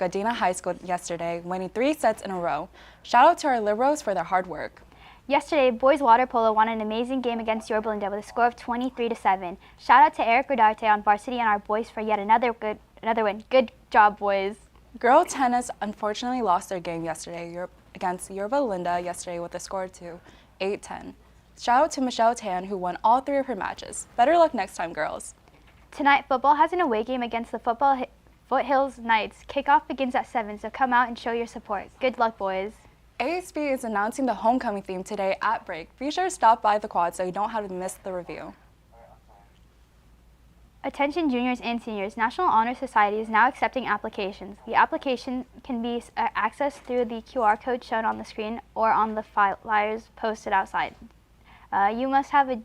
Adena High School yesterday, winning 3 sets in a row. Shout out to our Liberos for their hard work. Yesterday, boys water polo won an amazing game against Yorba Linda with a score of 23-7. Shout out to Eric Rodarte on varsity and our boys for yet another win. Good job, boys. Girl tennis unfortunately lost their game yesterday against Yorba Linda yesterday with a score of 8-10. Shout out to Michelle Tan, who won all 3 of her matches. Better luck next time, girls. Tonight, football has an away game against the Foothills Knights. Kickoff begins at 7, so come out and show your support. Good luck, boys. ASB is announcing the homecoming theme today at break. Be sure to stop by the quad so you don't have to miss the review. Attention juniors and seniors, National Honor Society is now accepting applications. The application can be accessed through the QR code shown on the screen or on the flyers posted outside. You must have a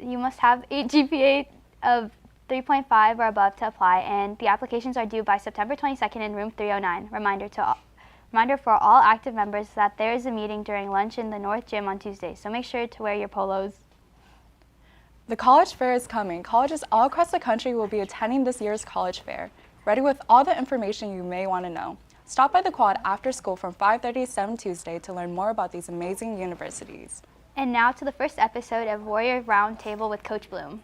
you must have a GPA of 3.5 or above to apply, and the applications are due by September 22nd in room 309. Reminder for all active members that there is a meeting during lunch in the North Gym on Tuesday, so make sure to wear your polos. The college fair is coming. Colleges all across the country will be attending this year's college fair. Ready with all the information you may want to know. Stop by the quad after school from 5:30 to 7 Tuesday to learn more about these amazing universities. And now to the first episode of Warrior Roundtable with Coach Bloom.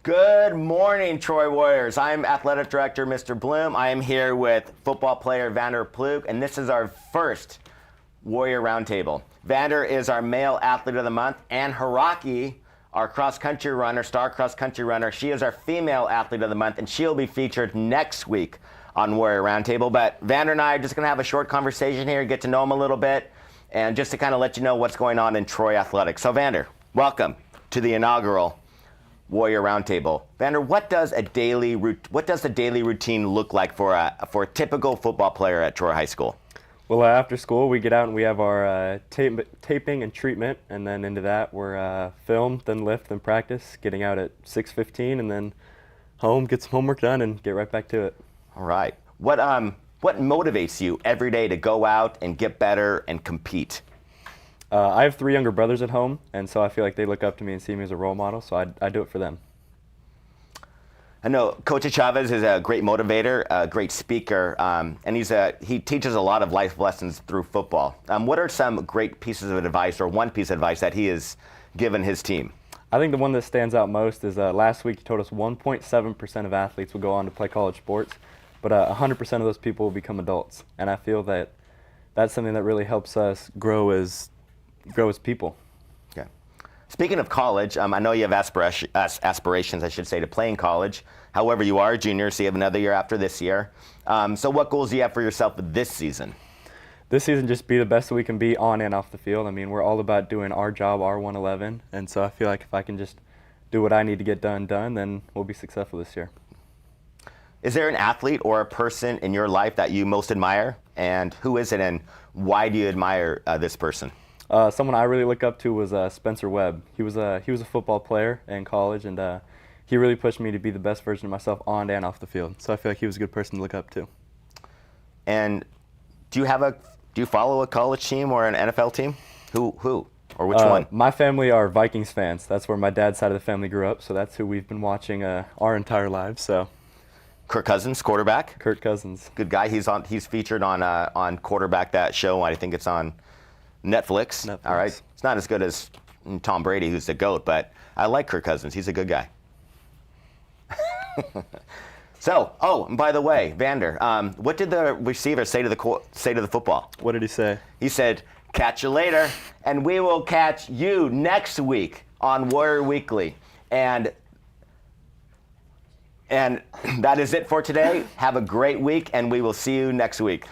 Good morning, Troy Warriors. I'm Athletic Director Mr. Bloom. I am here with football player Vander Plug, and this is our first Warrior Roundtable. Vander is our male athlete of the month, and Haraki, our cross-country runner, star cross-country runner, she is our female athlete of the month, and she'll be featured next week on Warrior Roundtable. But Vander and I are just going to have a short conversation here, get to know him a little bit, and just to kind of let you know what's going on in Troy athletics. So Vander, welcome to the inaugural Warrior Roundtable. Vander, what does the daily routine look like for a typical football player at Troy High School? Well, after school, we get out and we have our taping and treatment, and then into that we're film, then lift, then practice, getting out at 6:15, and then home, get some homework done, and get right back to it. All right. What motivates you every day to go out and get better and compete? I have 3 younger brothers at home, and so I feel like they look up to me and see me as a role model, so I do it for them. I know Coach Chavez is a great motivator, a great speaker, and he teaches a lot of life lessons through football. What are some great pieces of advice, or one piece of advice that he has given his team? I think the one that stands out most is last week he told us 1.7% of athletes will go on to play college sports, but 100% of those people will become adults, and I feel that that's something that really helps us grow as people. Okay. Speaking of college, I know you have aspirations, I should say, to play in college. However, you are a junior, so you have another year after this year. So what goals do you have for yourself this season? This season, just be the best that we can be on and off the field. I mean, we're all about doing our job, our 111, and so I feel like if I can just do what I need to get done, then we'll be successful this year. Is there an athlete or a person in your life that you most admire, and who is it, and why do you admire this person? Someone I really look up to was Spencer Webb. He was a football player in college, and he really pushed me to be the best version of myself on and off the field. So I feel like he was a good person to look up to. And do you follow a college team or an NFL team? Who or which one? My family are Vikings fans. That's where my dad's side of the family grew up, so that's who we've been watching our entire lives. So. Kirk Cousins, quarterback. Kirk Cousins. Good guy. He's featured on Quarterback, that show. I think it's on Netflix. All right. It's not as good as Tom Brady, who's the GOAT, but I like Kirk Cousins. He's a good guy. So, and by the way, Vander, what did the receiver say to the football? What did he say? He said, "Catch you later, and we will catch you next week on Warrior Weekly." And that is it for today. Have a great week, and we will see you next week.